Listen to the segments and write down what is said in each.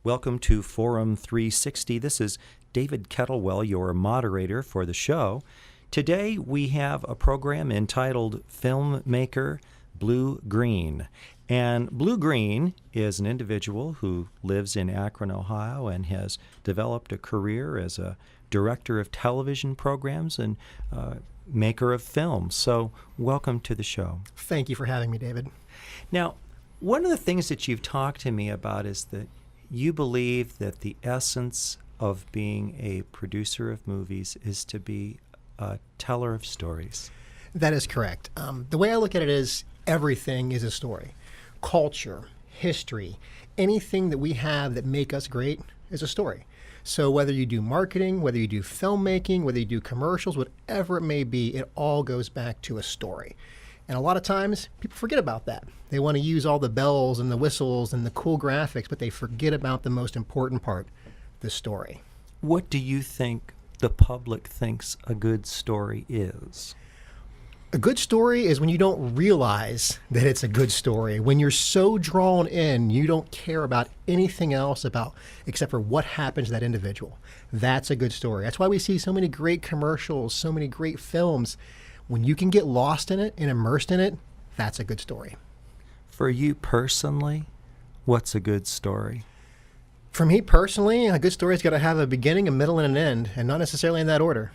Welcome to Forum 360. This is David Kettlewell, your moderator for the show. Today we have a program entitled Filmmaker Blue Green. And Blue Green is an individual who lives in Akron, Ohio, and has developed a career as a director of television programs and maker of films. So welcome to the show. Thank you for having me, David. Now, one of the things that you've talked to me about is that you believe that the essence of being a producer of movies is to be a teller of stories. That is correct. The way I look at it is everything is a story. Culture, history, anything that we have that make us great is a story. So whether you do marketing, whether you do filmmaking, whether you do commercials, whatever it may be, it all goes back to a story. And a lot of times, people forget about that. They want to use all the bells and the whistles and the cool graphics, but they forget about the most important part, the story. What do you think the public thinks a good story is? A good story is when you don't realize that it's a good story. When you're so drawn in, you don't care about anything else except for what happens to that individual. That's a good story. That's why we see so many great commercials, so many great films. When you can get lost in it and immersed in it, that's a good story. For you personally, what's a good story? For me personally, a good story's got to have a beginning, a middle, and an end, and not necessarily in that order.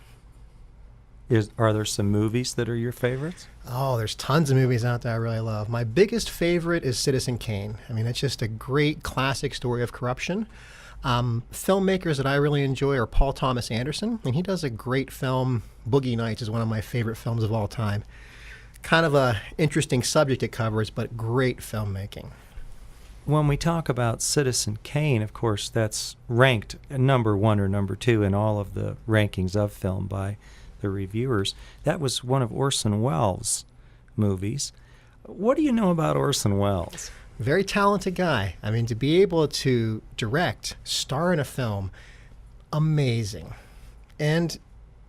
Are there some movies that are your favorites? Oh, there's tons of movies out there I really love. My biggest favorite is Citizen Kane. I mean, it's just a great classic story of corruption. Filmmakers that I really enjoy are Paul Thomas Anderson, and he does a great film. Boogie Nights is one of my favorite films of all time. Kind of a interesting subject it covers, but great filmmaking. When we talk about Citizen Kane, of course, that's ranked number one or number two in all of the rankings of film by the reviewers. That was one of Orson Welles' movies. What do you know about Orson Welles? Very talented guy. I mean, to be able to direct, star in a film, amazing. And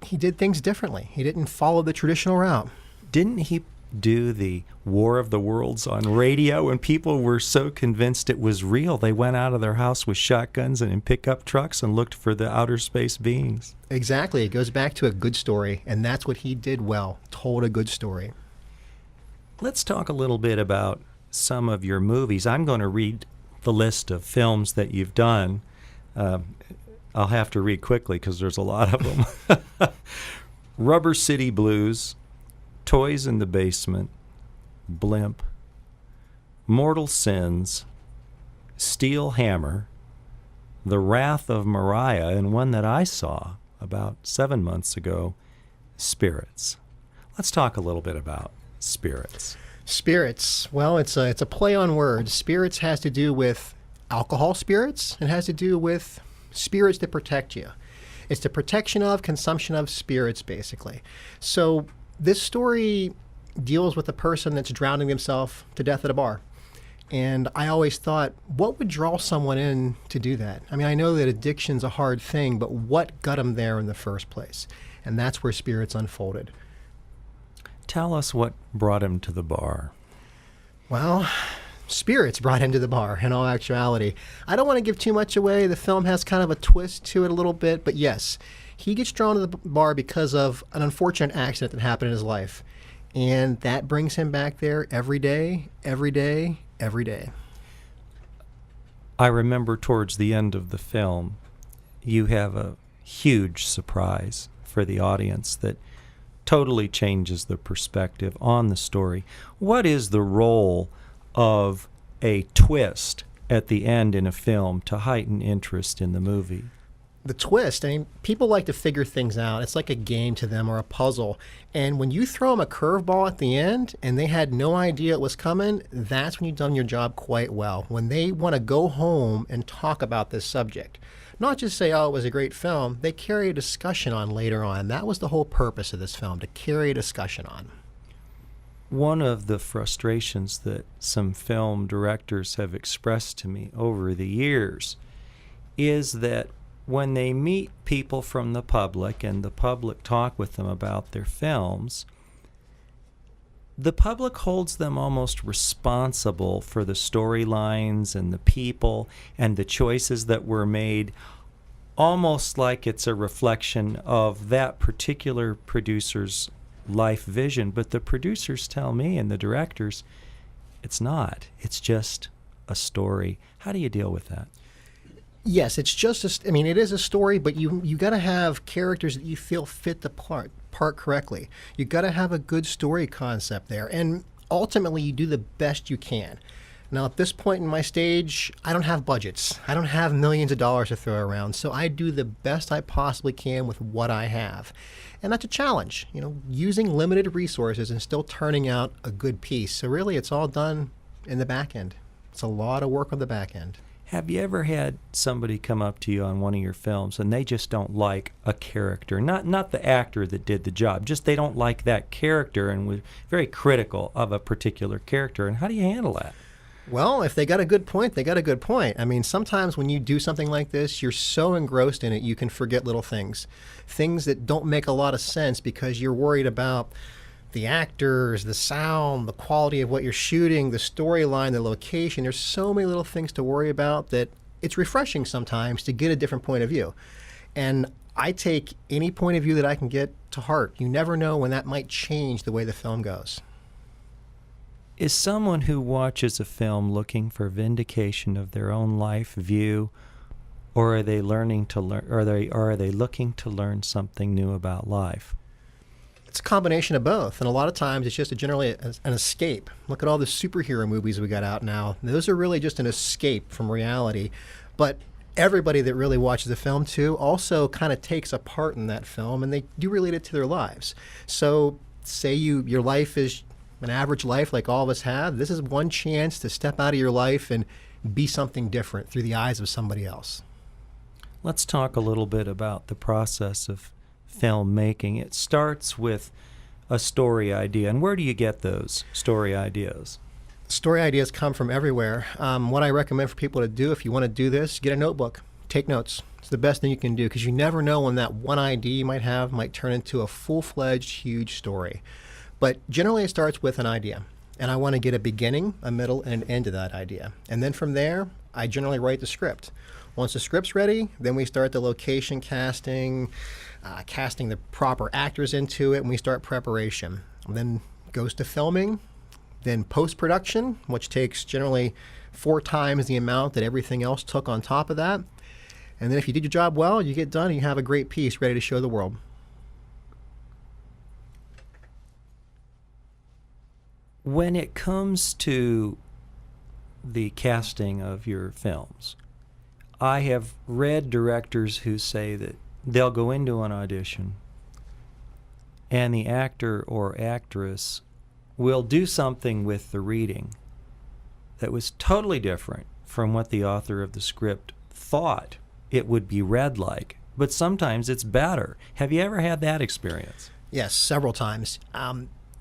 he did things differently. He didn't follow the traditional route. Didn't he do the War of the Worlds on radio, and people were so convinced it was real, they went out of their house with shotguns and in pickup trucks and looked for the outer space beings? Exactly. It goes back to a good story, and that's what he did well, told a good story. Let's talk a little bit about some of your movies. I'm going to read the list of films that you've done. I'll have to read quickly because there's a lot of them. Rubber City Blues, Toys in the Basement, Blimp, Mortal Sins, Steel Hammer, The Wrath of Mariah, and one that I saw about 7 months ago, Spirits. Let's talk a little bit about Spirits. Spirits. Well, it's a play on words. Spirits has to do with alcohol spirits. It has to do with spirits that protect you. It's the protection of, consumption of spirits, basically. So this story deals with a person that's drowning themselves to death at a bar. And I always thought, what would draw someone in to do that? I mean, I know that addiction's a hard thing, but what got them there in the first place? And that's where Spirits unfolded. Tell us what brought him to the bar. Well, Spirits brought him to the bar, in all actuality. I don't want to give too much away. The film has kind of a twist to it a little bit, but yes, he gets drawn to the bar because of an unfortunate accident that happened in his life. And that brings him back there every day, every day, every day. I remember towards the end of the film, you have a huge surprise for the audience that totally changes the perspective on the story. What is the role of a twist at the end in a film to heighten interest in the movie? The twist, I mean, people like to figure things out. It's like a game to them or a puzzle. And when you throw them a curveball at the end and they had no idea it was coming, that's when you've done your job quite well. When they want to go home and talk about this subject, not just say, oh, it was a great film, they carry a discussion on later on. That was the whole purpose of this film, to carry a discussion on. One of the frustrations that some film directors have expressed to me over the years is that when they meet people from the public and the public talk with them about their films, the public holds them almost responsible for the storylines and the people and the choices that were made, almost like it's a reflection of that particular producer's life vision. But the producers tell me, and the directors, it's not. It's just a story. How do you deal with that? Yes, it's just it is a story, but you got to have characters that you feel fit the part correctly. You got to have a good story concept there, and ultimately you do the best you can. Now, at this point in my stage, I don't have budgets. I don't have millions of dollars to throw around, so I do the best I possibly can with what I have. And that's a challenge, using limited resources and still turning out a good piece. So really, it's all done in the back end. It's a lot of work on the back end. Have you ever had somebody come up to you on one of your films and they just don't like a character? Not the actor that did the job, just they don't like that character and was very critical of a particular character. And how do you handle that? Well, if they got a good point, they got a good point. I mean, sometimes when you do something like this, you're so engrossed in it, you can forget little things that don't make a lot of sense because you're worried about the actors, the sound, the quality of what you're shooting, the storyline, the location. There's so many little things to worry about that it's refreshing sometimes to get a different point of view. And I take any point of view that I can get to heart. You never know when that might change the way the film goes. Is someone who watches a film looking for vindication of their own life view, or are they learning to learn, or are they looking to learn something new about life? It's a combination of both, and a lot of times it's just generally an escape. Look at all the superhero movies we got out now. Those are really just an escape from reality, but everybody that really watches the film too also kind of takes a part in that film, and they do relate it to their lives. So say your life is an average life like all of us have. This is one chance to step out of your life and be something different through the eyes of somebody else. Let's talk a little bit about the process of filmmaking. It starts with a story idea. And where do you get those story ideas? Story ideas come from everywhere. What I recommend for people to do, if you want to do this, get a notebook. Take notes. It's the best thing you can do because you never know when that one idea you might have might turn into a full-fledged, huge story. But generally it starts with an idea. And I want to get a beginning, a middle, and an end to that idea. And then from there, I generally write the script. Once the script's ready, then we start the location casting, casting the proper actors into it, and we start preparation. And then goes to filming, then post-production, which takes generally 4 times the amount that everything else took on top of that. And then if you did your job well, you get done and you have a great piece ready to show the world. When it comes to the casting of your films, I have read directors who say that they'll go into an audition and the actor or actress will do something with the reading that was totally different from what the author of the script thought it would be read like. But sometimes it's better. Have you ever had that experience? Yes, several times.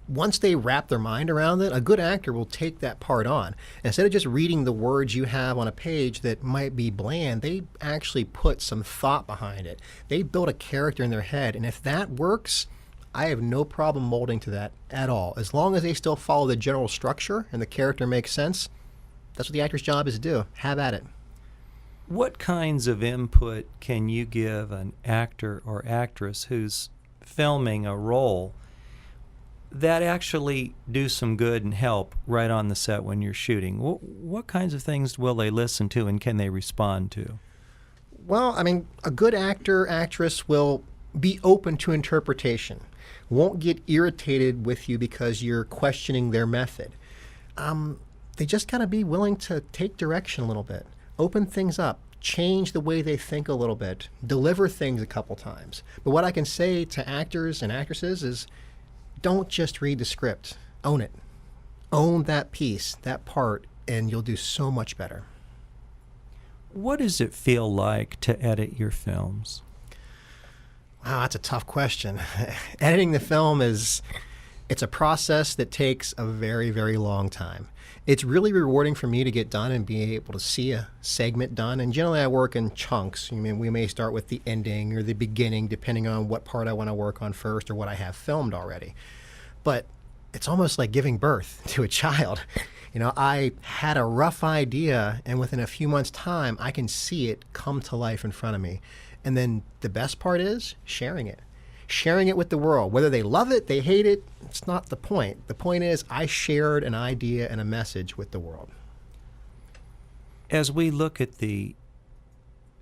Once they wrap their mind around it, a good actor will take that part on. Instead of just reading the words you have on a page that might be bland, they actually put some thought behind it. They build a character in their head, and if that works, I have no problem molding to that at all. As long as they still follow the general structure and the character makes sense, that's what the actor's job is to do. Have at it. What kinds of input can you give an actor or actress who's filming a role that actually do some good and help right on the set when you're shooting? What kinds of things will they listen to and can they respond to? Well, I mean, a good actor, actress will be open to interpretation, won't get irritated with you because you're questioning their method. They just gotta be willing to take direction a little bit, open things up, change the way they think a little bit, deliver things a couple times. But what I can say to actors and actresses is, don't just read the script. Own it. Own that piece, that part, and you'll do so much better. What does it feel like to edit your films? Wow, that's a tough question. Editing the film it's a process that takes a very, very long time. It's really rewarding for me to get done and be able to see a segment done. And generally I work in chunks. We may start with the ending or the beginning, depending on what part I want to work on first or what I have filmed already. But it's almost like giving birth to a child. I had a rough idea, and within a few months' time, I can see it come to life in front of me. And then the best part is sharing it. Sharing it with the world. Whether they love it, they hate it, it's not the point. The point is I shared an idea and a message with the world. As we look at the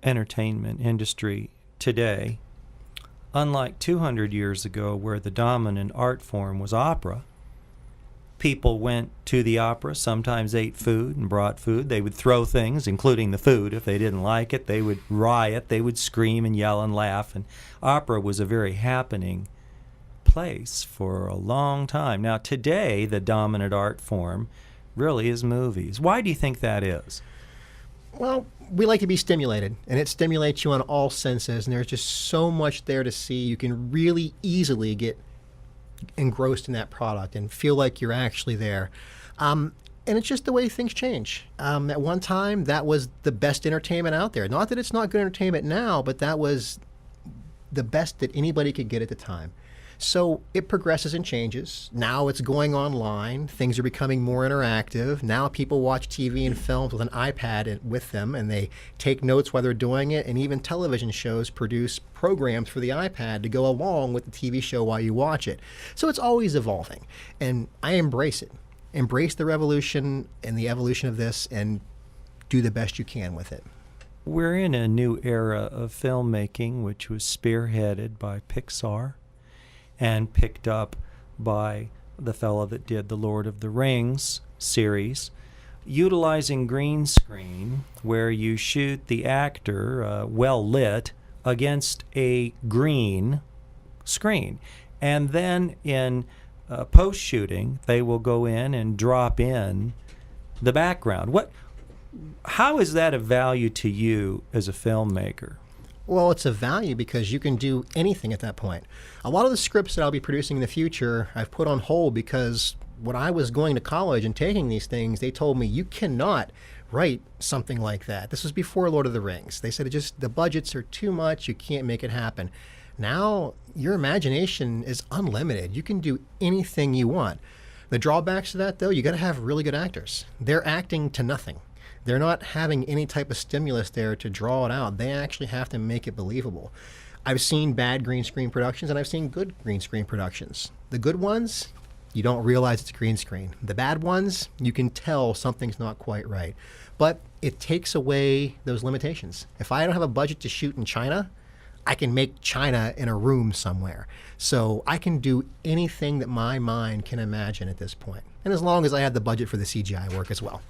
entertainment industry today, unlike 200 years ago where the dominant art form was opera, people went to the opera, sometimes ate food and brought food. They would throw things, including the food. If they didn't like it, they would riot. They would scream and yell and laugh. And opera was a very happening place for a long time. Now, today, the dominant art form really is movies. Why do you think that is? Well, we like to be stimulated, and it stimulates you on all senses, and there's just so much there to see. You can really easily get engrossed in that product and feel like you're actually there. And it's just the way things change. At one time, that was the best entertainment out there. Not that it's not good entertainment now, but that was the best that anybody could get at the time. So it progresses and changes. Now it's going online. Things are becoming more interactive. Now people watch TV and films with an iPad with them, and they take notes while they're doing it. And even television shows produce programs for the iPad to go along with the TV show while you watch it. So it's always evolving. And I embrace it. Embrace the revolution and the evolution of this, and do the best you can with it. We're in a new era of filmmaking, which was spearheaded by Pixar and picked up by the fellow that did the Lord of the Rings series, utilizing green screen, where you shoot the actor well lit against a green screen. And then in post-shooting, they will go in and drop in the background. How is that of value to you as a filmmaker? Well, it's of value because you can do anything at that point. A lot of the scripts that I'll be producing in the future, I've put on hold because when I was going to college and taking these things, they told me you cannot write something like that. This was before Lord of the Rings. They said the budgets are too much, you can't make it happen. Now, your imagination is unlimited. You can do anything you want. The drawbacks to that, though, you got to have really good actors. They're acting to nothing. They're not having any type of stimulus there to draw it out. They actually have to make it believable. I've seen bad green screen productions, and I've seen good green screen productions. The good ones, you don't realize it's green screen. The bad ones, you can tell something's not quite right. But it takes away those limitations. If I don't have a budget to shoot in China, I can make China in a room somewhere. So I can do anything that my mind can imagine at this point. And as long as I have the budget for the CGI work as well.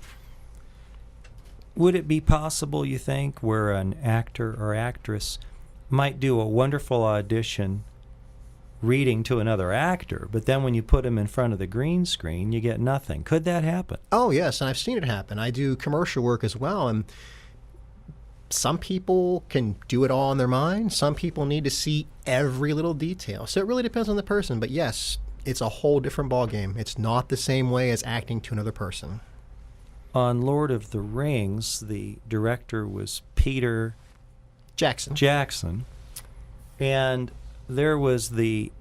Would it be possible, you think, where an actor or actress might do a wonderful audition reading to another actor, but then when you put them in front of the green screen, you get nothing? Could that happen? Oh, yes, and I've seen it happen. I do commercial work as well, and some people can do it all in their mind. Some people need to see every little detail. So it really depends on the person, but yes, it's a whole different ballgame. It's not the same way as acting to another person. On Lord of the Rings, the director was Peter Jackson. And there was the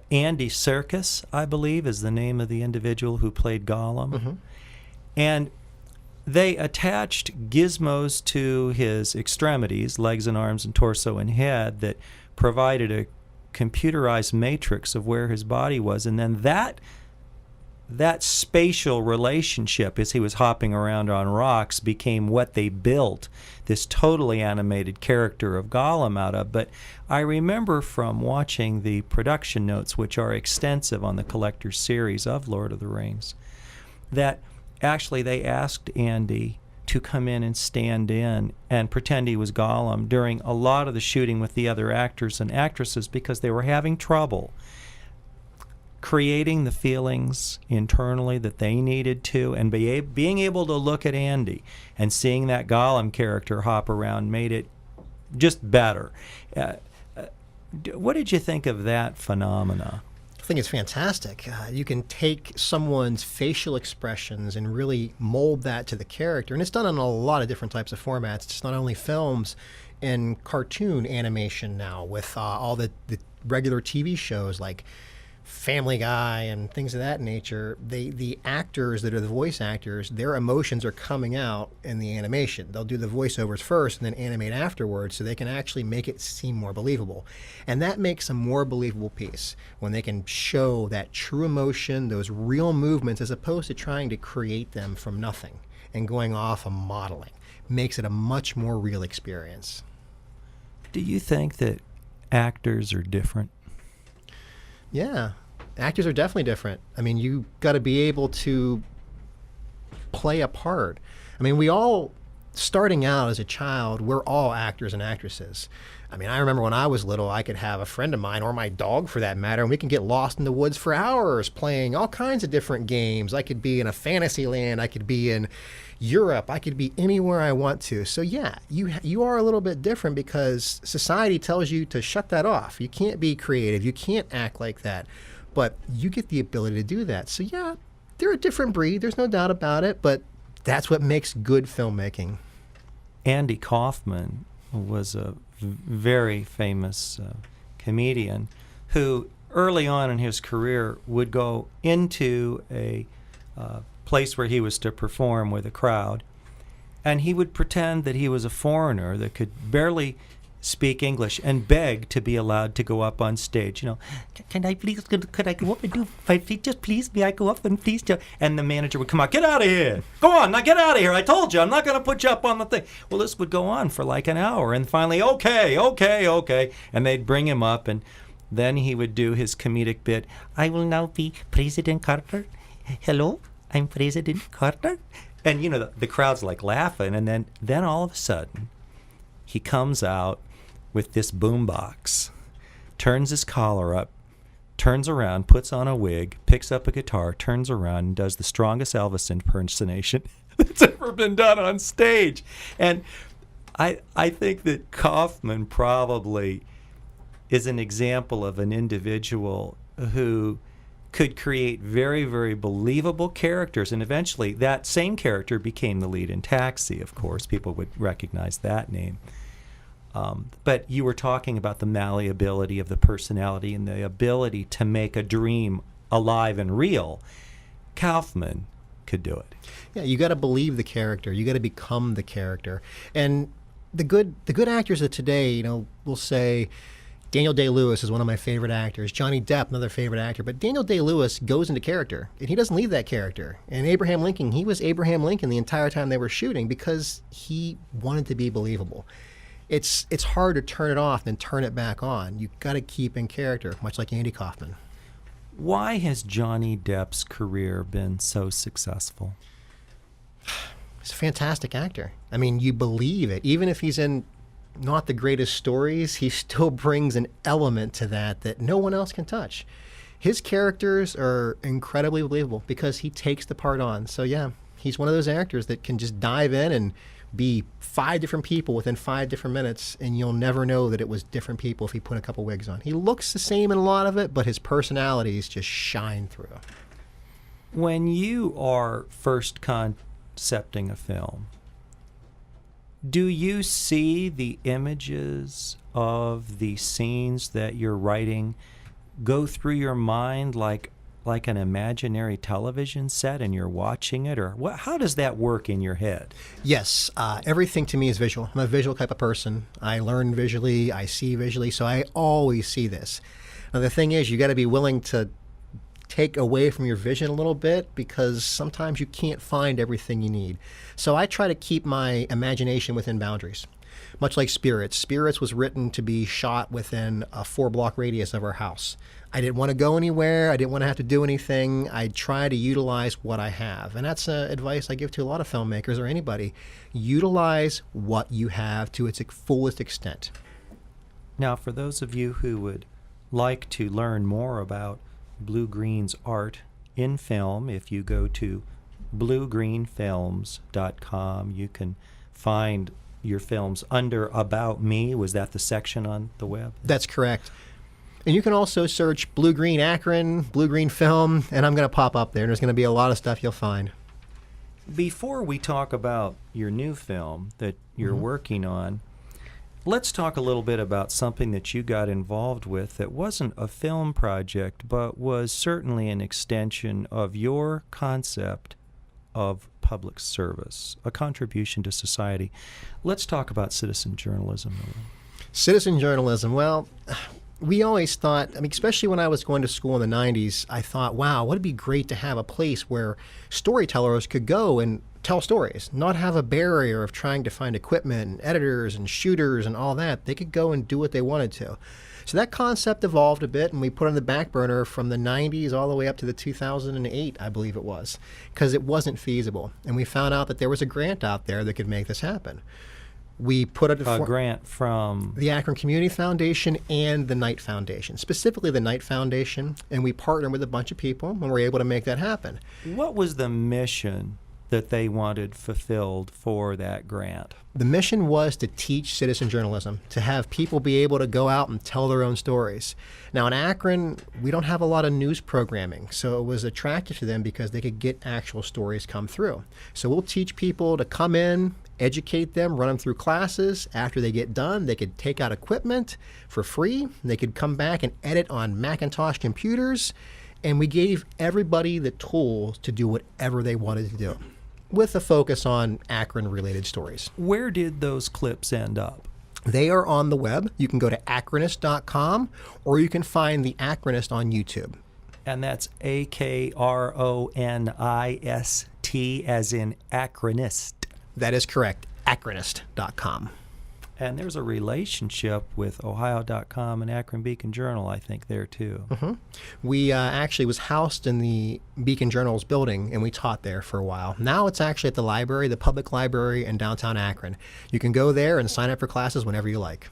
Andy Serkis, I believe, is the name of the individual who played Gollum. Mm-hmm. And they attached gizmos to his extremities, legs and arms and torso and head, that provided a computerized matrix of where his body was. And then that spatial relationship as he was hopping around on rocks became what they built this totally animated character of Gollum out of. But I remember from watching the production notes, which are extensive on the collector's series of Lord of the Rings, that actually they asked Andy to come in and stand in and pretend he was Gollum during a lot of the shooting with the other actors and actresses because they were having trouble creating the feelings internally that they needed to, and being able to look at Andy and seeing that Gollum character hop around made it just better. What did you think of that phenomena? I think it's fantastic. You can take someone's facial expressions and really mold that to the character, and it's done in a lot of different types of formats. It's not only films and cartoon animation now with all the regular TV shows like Family Guy and things of that nature, the actors that are the voice actors, their emotions are coming out in the animation. They'll do the voiceovers first and then animate afterwards so they can actually make it seem more believable. And that makes a more believable piece when they can show that true emotion, those real movements, as opposed to trying to create them from nothing and going off of modeling. Makes it a much more real experience. Do you think that actors are different? Yeah, actors are definitely different. I mean, you got to be able to play a part. I mean, we all, starting out as a child, we're all actors and actresses. I mean, I remember when I was little, I could have a friend of mine, or my dog for that matter, and we can get lost in the woods for hours playing all kinds of different games. I could be in a fantasy land. I could be in Europe. I could be anywhere I want to. So yeah, you are a little bit different because society tells you to shut that off. You can't be creative. You can't act like that. But you get the ability to do that. So yeah, they're a different breed. There's no doubt about it. But that's what makes good filmmaking. Andy Kaufman was a very famous comedian who early on in his career would go into a place where he was to perform with a crowd, and he would pretend that he was a foreigner that could barely speak English and beg to be allowed to go up on stage. You know, can I please, could I go up and do 5 feet? Just please, may I go up and please? And the manager would come out, get out of here. Go on, now get out of here. I told you, I'm not going to put you up on the thing. Well, this would go on for like an hour, and finally, okay. And they'd bring him up, and then he would do his comedic bit. I will now be President Carter. Hello, I'm President Carter. And, you know, the crowd's like laughing, and then all of a sudden, he comes out with this boombox, turns his collar up, turns around, puts on a wig, picks up a guitar, turns around, and does the strongest Elvis impersonation that's ever been done on stage. And I think that Kaufman probably is an example of an individual who could create very, very believable characters. And eventually that same character became the lead in Taxi, of course. People would recognize that name. But you were talking about the malleability of the personality and the ability to make a dream alive and real. Kaufman could do it. Yeah, you got to believe the character. You got to become the character. And the good actors of today, you know, will say Daniel Day-Lewis is one of my favorite actors. Johnny Depp, another favorite actor. But Daniel Day-Lewis goes into character, and he doesn't leave that character. And Abraham Lincoln, he was Abraham Lincoln the entire time they were shooting because he wanted to be believable. It's hard to turn it off and turn it back on. You've got to keep in character, much like Andy Kaufman. Why has Johnny Depp's career been so successful? He's a fantastic actor. I mean, you believe it. Even if he's in not the greatest stories, he still brings an element to that no one else can touch. His characters are incredibly believable because he takes the part on. So yeah, he's one of those actors that can just dive in and be 5 different people within 5 different minutes, and you'll never know that it was different people if he put a couple wigs on. He looks the same in a lot of it, but his personalities just shine through. When you are first concepting a film, do you see the images of the scenes that you're writing go through your mind like an imaginary television set and you're watching it? Or how does that work in your head? Yes, everything to me is visual. I'm a visual type of person. I learn visually, I see visually, so I always see this. Now the thing is, you got to be willing to take away from your vision a little bit because sometimes you can't find everything you need. So I try to keep my imagination within boundaries. Much like Spirits. Spirits was written to be shot within a 4-block radius of our house. I didn't want to go anywhere. I didn't want to have to do anything. I try to utilize what I have. And that's advice I give to a lot of filmmakers or anybody. Utilize what you have to its fullest extent. Now, for those of you who would like to learn more about Blue Green's art in film, if you go to bluegreenfilms.com, you can find your films under About Me. Was that the section on the web? That's correct. And you can also search Blue Green Akron, Blue Green Film, and I'm going to pop up there. And there's going to be a lot of stuff you'll find. Before we talk about your new film that you're working on, Let's talk a little bit about something that you got involved with that wasn't a film project, but was certainly an extension of your concept of public service, a contribution to society. Let's talk about citizen journalism. Citizen journalism, well, we always thought, I mean, especially when I was going to school in the 90s, I thought, wow, would it be great to have a place where storytellers could go and tell stories, not have a barrier of trying to find equipment and editors and shooters and all that. They could go and do what they wanted to. So that concept evolved a bit, and we put it on the back burner from the 90s all the way up to the 2008, I believe it was, because it wasn't feasible. And we found out that there was a grant out there that could make this happen. We put it a grant from the Akron Community Foundation and the Knight Foundation, specifically the Knight Foundation, and we partnered with a bunch of people, and we're able to make that happen. What was the mission that they wanted fulfilled for that grant? The mission was to teach citizen journalism, to have people be able to go out and tell their own stories. Now in Akron, we don't have a lot of news programming, so it was attractive to them because they could get actual stories come through. So we'll teach people to come in, educate them, run them through classes. After they get done, they could take out equipment for free. They could come back and edit on Macintosh computers. And we gave everybody the tools to do whatever they wanted to do, with a focus on Akron-related stories. Where did those clips end up? They are on the web. You can go to akronist.com, or you can find the Akronist on YouTube. And that's AKRONIST, as in Akronist. That is correct, akronist.com. And there's a relationship with Ohio.com and Akron Beacon Journal, I think, there too. Mm-hmm. We actually was housed in the Beacon Journal's building, and we taught there for a while. Now it's actually at the library, the public library in downtown Akron. You can go there and sign up for classes whenever you like.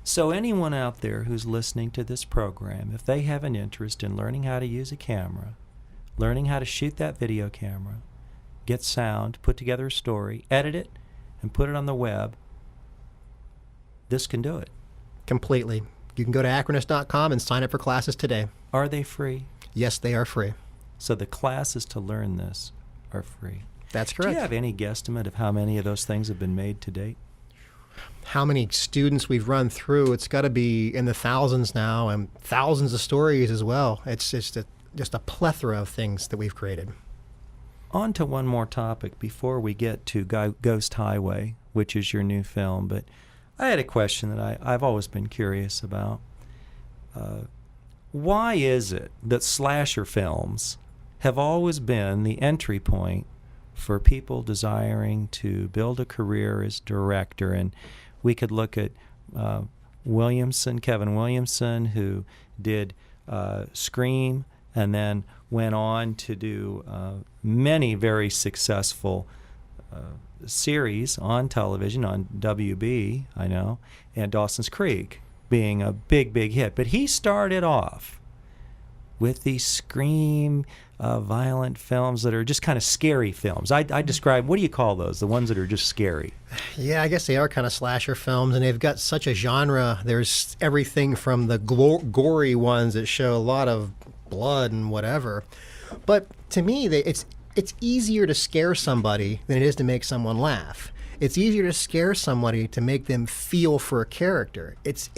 So anyone out there who's listening to this program, if they have an interest in learning how to use a camera, learning how to shoot that video camera, get sound, put together a story, edit it, and put it on the web, this can do it. Completely. You can go to akronist.com and sign up for classes today. Are they free? Yes, they are free. So the classes to learn this are free. That's correct. Do you have any guesstimate of how many of those things have been made to date? How many students we've run through? It's got to be in the thousands now, and thousands of stories as well. It's just a plethora of things that we've created. On to one more topic before we get to Ghost Highway, which is your new film. But I had a question that I've always been curious about. Why is it that slasher films have always been the entry point for people desiring to build a career as director? And we could look at Kevin Williamson, who did Scream and then went on to do many very successful series on television, on WB, I know, and Dawson's Creek being a big, big hit. But he started off with these Scream violent films that are just kind of scary films. I describe, what do you call those, the ones that are just scary? Yeah, I guess they are kind of slasher films, and they've got such a genre. There's everything from the gory ones that show a lot of blood and whatever. But to me, it's easier to scare somebody than it is to make someone laugh. It's easier to scare somebody to make them feel for a character. It's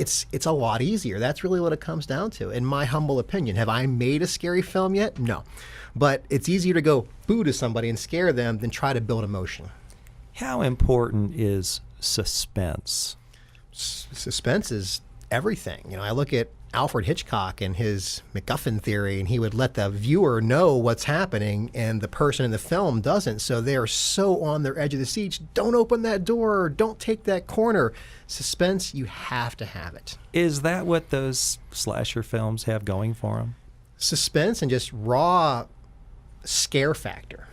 a lot easier. That's really what it comes down to, in my humble opinion. Have I made a scary film yet? No. But it's easier to go boo to somebody and scare them than try to build emotion. How important is suspense? Suspense is everything. You know, I look at Alfred Hitchcock and his MacGuffin theory, and he would let the viewer know what's happening, and the person in the film doesn't. So they're so on their edge of the seat. Don't open that door. Don't take that corner. Suspense, you have to have it. Is that what those slasher films have going for them? Suspense and just raw scare factor.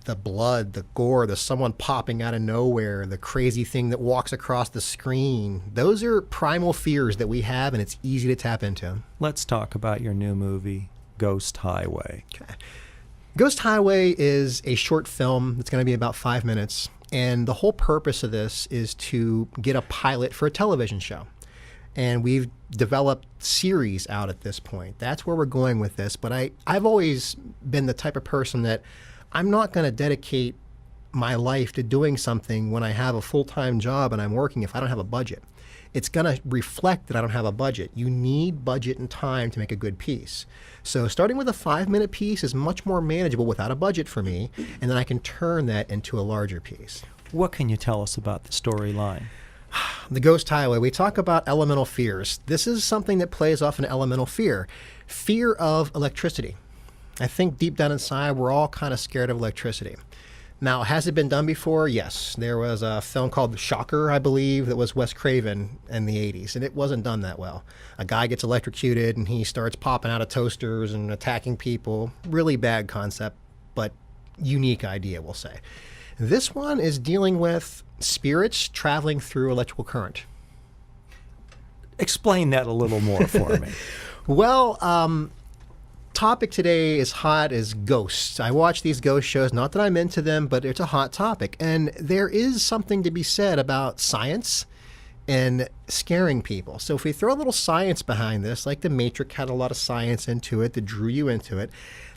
The blood, the gore, the someone popping out of nowhere, the crazy thing that walks across the screen. Those are primal fears that we have, and it's easy to tap into. Let's talk about your new movie, Ghost Highway. Okay. Ghost Highway is a short film that's going to be about 5 minutes, and the whole purpose of this is to get a pilot for a television show. And we've developed series out at this point. That's where we're going with this. But I've always been the type of person that I'm not going to dedicate my life to doing something when I have a full-time job and I'm working if I don't have a budget. It's going to reflect that I don't have a budget. You need budget and time to make a good piece. So starting with a 5-minute piece is much more manageable without a budget for me, and then I can turn that into a larger piece. What can you tell us about the storyline? The Ghost Highway. We talk about elemental fears. This is something that plays off an elemental fear. Fear of electricity. I think deep down inside, we're all kind of scared of electricity. Now, has it been done before? Yes. There was a film called Shocker, I believe, that was Wes Craven in the 80s, and it wasn't done that well. A guy gets electrocuted, and he starts popping out of toasters and attacking people. Really bad concept, but unique idea, we'll say. This one is dealing with spirits traveling through electrical current. Explain that a little more for me. Well, topic today is hot as ghosts. I watch these ghost shows, not that I'm into them, but it's a hot topic. And there is something to be said about science and scaring people. So if we throw a little science behind this, like The Matrix had a lot of science into it that drew you into it,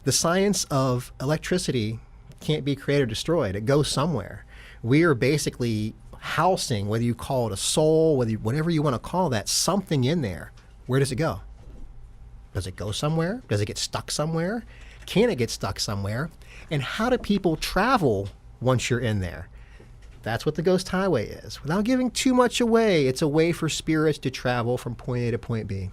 the science of electricity can't be created or destroyed. It goes somewhere. We are basically housing, whether you call it a soul, whatever you want to call that, something in there. Where does it go? Does it go somewhere? Does it get stuck somewhere? Can it get stuck somewhere? And how do people travel once you're in there? That's what the Ghost Highway is. Without giving too much away, it's a way for spirits to travel from point A to point B.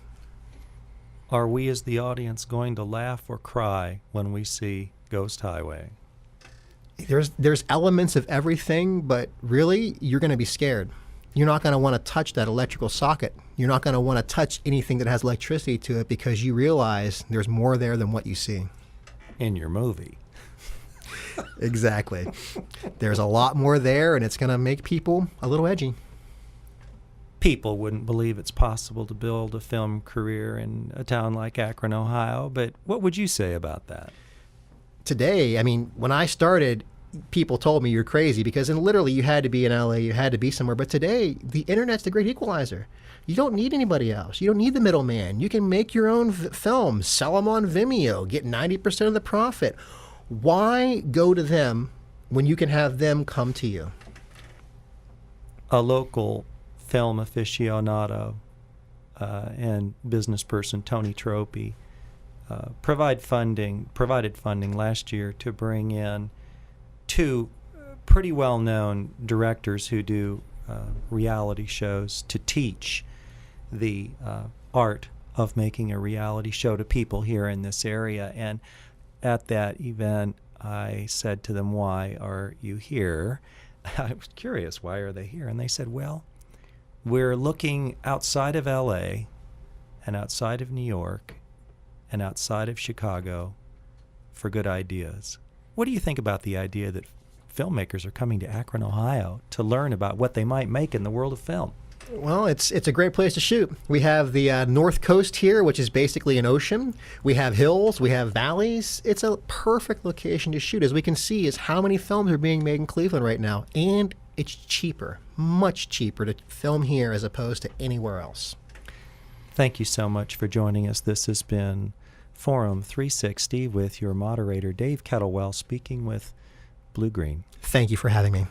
Are we as the audience going to laugh or cry when we see Ghost Highway? There's elements of everything, but really, you're going to be scared. You're not going to want to touch that electrical socket. You're not going to want to touch anything that has electricity to it because you realize there's more there than what you see. In your movie. Exactly. There's a lot more there, and it's going to make people a little edgy. People wouldn't believe it's possible to build a film career in a town like Akron, Ohio, but what would you say about that? Today, I mean, when I started, people told me you're crazy because literally you had to be in LA, you had to be somewhere. But today, the internet's the great equalizer. You don't need anybody else. You don't need the middleman. You can make your own films, sell them on Vimeo, get 90% of the profit. Why go to them when you can have them come to you? A local film aficionado and business person, Tony Troppi, provided funding last year to bring in two pretty well-known directors who do reality shows to teach the art of making a reality show to people here in this area. And at that event, I said to them, "Why are you here?" I was curious, why are they here? And they said, "Well, we're looking outside of LA and outside of New York and outside of Chicago for good ideas." What do you think about the idea that filmmakers are coming to Akron, Ohio to learn about what they might make in the world of film? Well, it's a great place to shoot. We have the North Coast here, which is basically an ocean. We have hills, we have valleys. It's a perfect location to shoot. As we can see, is how many films are being made in Cleveland right now. And it's cheaper, much cheaper to film here as opposed to anywhere else. Thank you so much for joining us. This has been Forum 360 with your moderator, Dave Kettlewell, speaking with Blue Green. Thank you for having me.